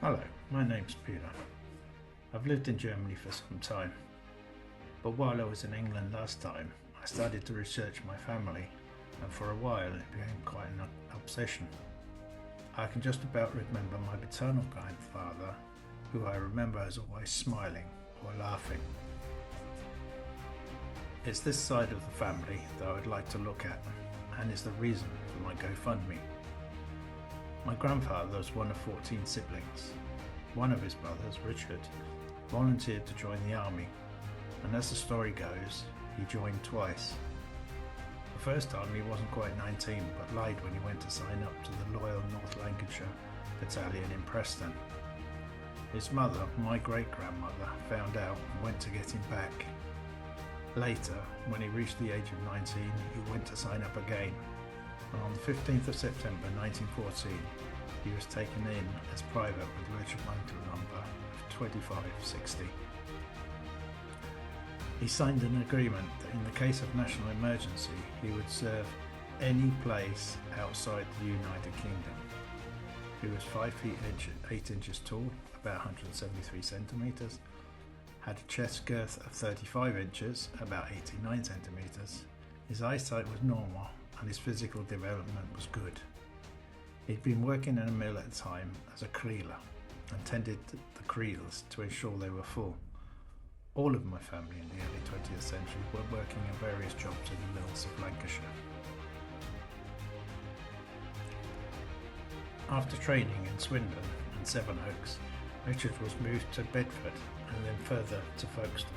Hello, my name's Peter. I've lived in Germany for some time, but while I was in England last time, I started to research my family, and for a while it became quite an obsession. I can just about remember my paternal grandfather, who I remember as always smiling or laughing. It's this side of the family that I would like to look at, and is the reason for my GoFundMe. My grandfather was one of 14 siblings. One of his brothers, Richard, volunteered to join the army, and as the story goes, he joined twice. The first time he wasn't quite 19, but lied when he went to sign up to the Loyal North Lancashire Battalion in Preston. His mother, my great-grandmother, found out and went to get him back. Later, when he reached the age of 19, he went to sign up again, and on the 15th of September 1914, he was taken in as private with regimental number of 2560. He signed an agreement that in the case of national emergency, he would serve any place outside the United Kingdom. He was 5 feet 8 inches tall, about 173 centimetres, had a chest girth of 35 inches, about 89 centimetres. His eyesight was normal and his physical development was good. He'd been working in a mill at the time as a creeler and tended the creels to ensure they were full. All of my family in the early 20th century were working in various jobs in the mills of Lancashire. After training in Swindon and Sevenoaks, Richard was moved to Bedford and then further to Folkestone.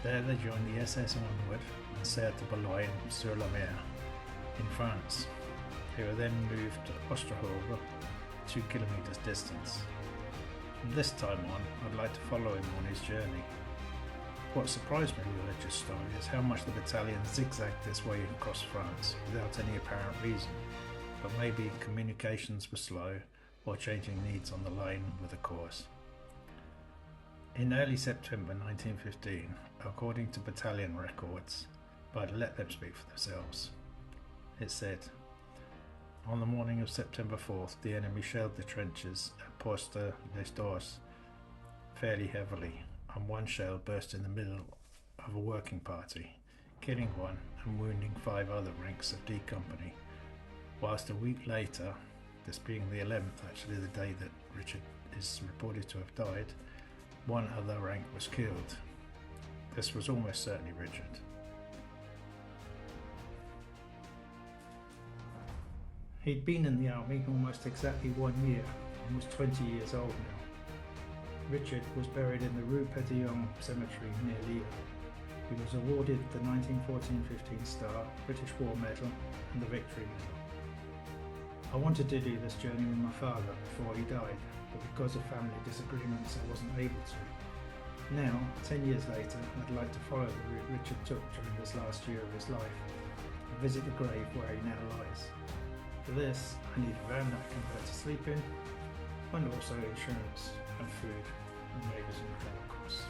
There they joined the SS Onward and sailed to Boulogne-sur-la-Mer in France. They were then moved to Ostrahove, 2 kilometres distance. From this time on, I'd like to follow him on his journey. What surprised me with Richard's story is how much the battalion zigzagged its way across France without any apparent reason, but maybe communications were slow or changing needs on the line with the course. In early September 1915, according to battalion records, but let them speak for themselves, it said, on the morning of September 4th, the enemy shelled the trenches at Poste les Stores fairly heavily, and one shell burst in the middle of a working party, killing one and wounding 5 other ranks of D Company, whilst a week later, this being the 11th, actually the day that Richard is reported to have died, one other rank was killed. This was almost certainly Richard. He'd been in the army almost exactly 1 year and was 20 years old now. Richard was buried in the Rue Petillon Cemetery near Lille. He was awarded the 1914-15 Star, British War Medal and the Victory Medal. I wanted to do this journey with my father before he died, but because of family disagreements I wasn't able to. Now, 10 years later, I'd like to follow the route Richard took during this last year of his life and visit the grave where he now lies. For this, I need a van that I can better sleep in, and also insurance and food, and maybe some travel costs.